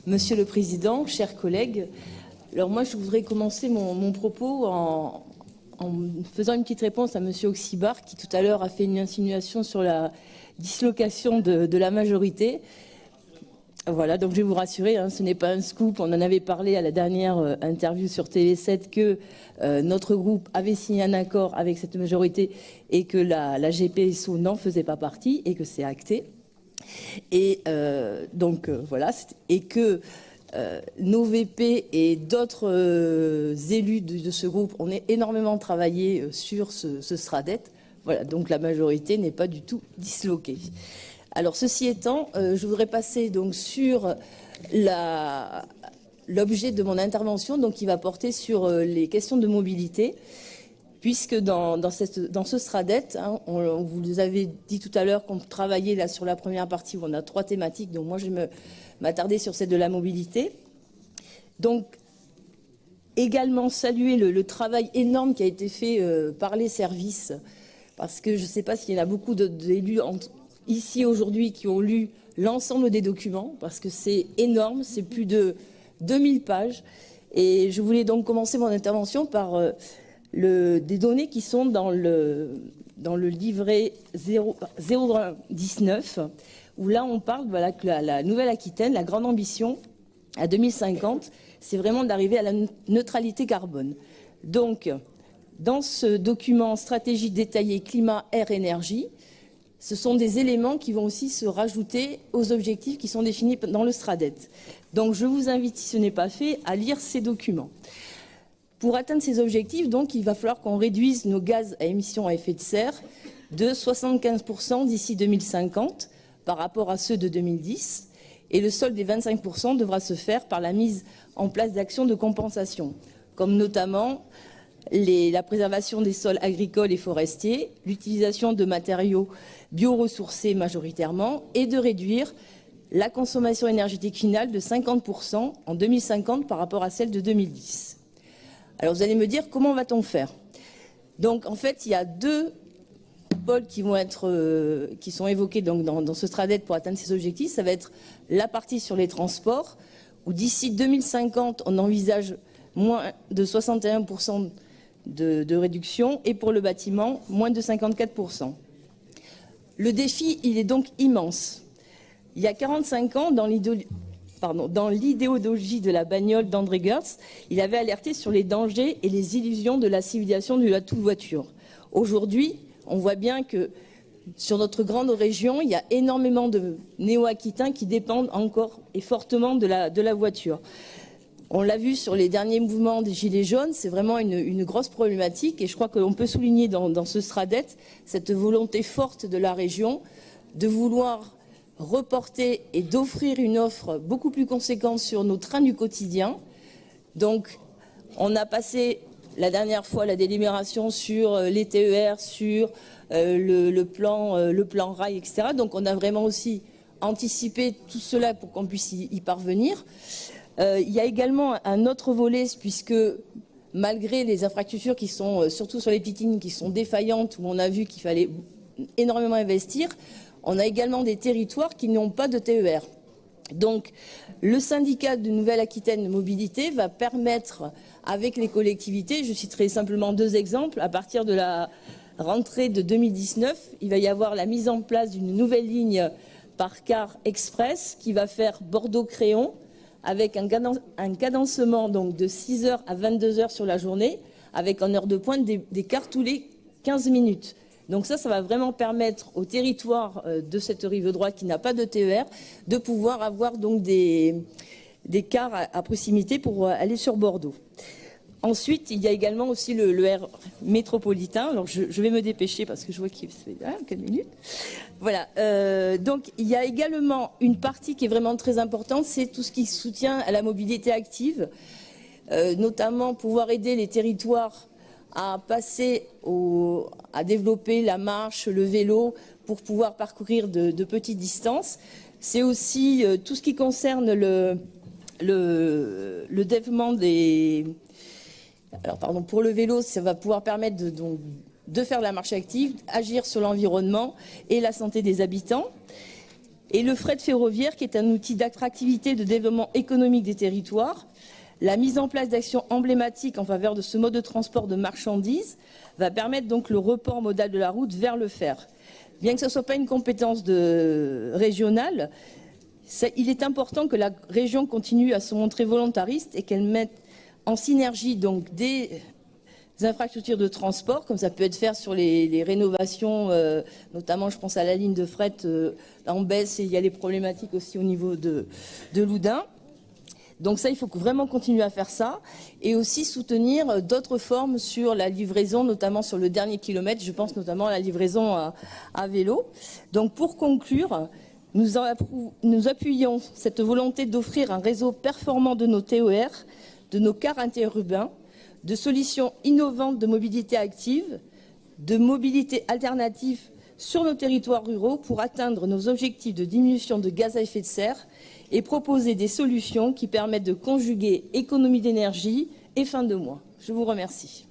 Monsieur le Président, chers collègues, alors moi je voudrais commencer mon propos en faisant une petite réponse à Monsieur Auxibard qui tout à l'heure a fait une insinuation sur la dislocation de la majorité. Voilà, donc je vais vous rassurer, ce n'est pas un scoop, on en avait parlé à la dernière interview sur TV7 que notre groupe avait signé un accord avec cette majorité et que la GPSO n'en faisait pas partie et que c'est acté. Et voilà, et que nos VP et d'autres élus de ce groupe, on a énormément travaillé sur ce SRADET. Voilà, donc la majorité n'est pas du tout disloquée. Alors ceci étant, je voudrais passer donc sur l'objet de mon intervention, donc qui va porter sur les questions de mobilité. Puisque dans ce SRADET, on vous avait dit tout à l'heure qu'on travaillait là sur la première partie où on a 3 thématiques, donc moi je vais m'attarder sur celle de la mobilité. Donc également saluer le travail énorme qui a été fait par les services, parce que je ne sais pas s'il y en a beaucoup d'élus ici aujourd'hui qui ont lu l'ensemble des documents, parce que c'est énorme, c'est plus de 2000 pages. Et je voulais donc commencer mon intervention par des données qui sont dans le livret 0119, où là on parle que la Nouvelle-Aquitaine, la grande ambition à 2050, c'est vraiment d'arriver à la neutralité carbone. Donc, dans ce document stratégie détaillé climat, air, énergie, ce sont des éléments qui vont aussi se rajouter aux objectifs qui sont définis dans le SRADET. Donc, je vous invite, si ce n'est pas fait, à lire ces documents. Pour atteindre ces objectifs, donc, il va falloir qu'on réduise nos gaz à émissions à effet de serre de 75% d'ici 2050 par rapport à ceux de 2010. Et le solde des 25% devra se faire par la mise en place d'actions de compensation, comme notamment la préservation des sols agricoles et forestiers, l'utilisation de matériaux bioressourcés majoritairement et de réduire la consommation énergétique finale de 50% en 2050 par rapport à celle de 2010. Alors vous allez me dire, comment va-t-on faire? Donc en fait, il y a 2 pôles qui sont évoqués donc, dans ce SRADET pour atteindre ces objectifs. Ça va être la partie sur les transports, où d'ici 2050, on envisage moins de 61% de réduction, et pour le bâtiment, moins de 54%. Le défi, il est donc immense. Il y a 45 ans, dans l'idéologie de la bagnole d'André Geertz, il avait alerté sur les dangers et les illusions de la civilisation de la toute-voiture. Aujourd'hui, on voit bien que sur notre grande région, il y a énormément de néo-aquitains qui dépendent encore et fortement de la voiture. On l'a vu sur les derniers mouvements des Gilets jaunes, c'est vraiment une grosse problématique et je crois qu'on peut souligner dans ce SRADET cette volonté forte de la région de vouloir reporter et d'offrir une offre beaucoup plus conséquente sur nos trains du quotidien. Donc, on a passé la dernière fois la délibération sur les TER, sur le plan rail, etc. Donc, on a vraiment aussi anticipé tout cela pour qu'on puisse y parvenir. Il y a également un autre volet, puisque malgré les infrastructures qui sont, surtout sur les petites lignes, qui sont défaillantes, où on a vu qu'il fallait énormément investir, on a également des territoires qui n'ont pas de TER. Donc, le syndicat de Nouvelle-Aquitaine Mobilité va permettre, avec les collectivités, je citerai simplement 2 exemples, à partir de la rentrée de 2019, il va y avoir la mise en place d'une nouvelle ligne par car express qui va faire Bordeaux-Créon, avec un cadencement donc, de 6h à 22h sur la journée, avec en heure de pointe des cars tous les 15 minutes. Donc ça va vraiment permettre au territoire de cette rive droite qui n'a pas de TER de pouvoir avoir donc des cars à proximité pour aller sur Bordeaux. Ensuite, il y a également aussi le R métropolitain. Alors je vais me dépêcher parce que je vois qu'il fait quelques minutes. Voilà. Donc il y a également une partie qui est vraiment très importante, c'est tout ce qui soutient à la mobilité active, notamment pouvoir aider les territoires à passer à développer la marche, le vélo, pour pouvoir parcourir de petites distances. C'est aussi tout ce qui concerne le développement des... Alors, pardon, pour le vélo, ça va pouvoir permettre de faire de la marche active, agir sur l'environnement et la santé des habitants. et le fret ferroviaire qui est un outil d'attractivité de développement économique des territoires. La mise en place d'actions emblématiques en faveur de ce mode de transport de marchandises va permettre donc le report modal de la route vers le fer. Bien que ce ne soit pas une compétence régionale, il est important que la région continue à se montrer volontariste et qu'elle mette en synergie donc des infrastructures de transport, comme ça peut être fait sur les rénovations, notamment je pense à la ligne de fret en baisse, et il y a les problématiques aussi au niveau de Loudun. Donc ça, il faut vraiment continuer à faire ça et aussi soutenir d'autres formes sur la livraison, notamment sur le dernier kilomètre, je pense notamment à la livraison à vélo. Donc pour conclure, nous appuyons cette volonté d'offrir un réseau performant de nos TER, de nos cars interurbains, de solutions innovantes de mobilité active, de mobilité alternative sur nos territoires ruraux pour atteindre nos objectifs de diminution de gaz à effet de serre et proposer des solutions qui permettent de conjuguer économie d'énergie et fin de mois. Je vous remercie.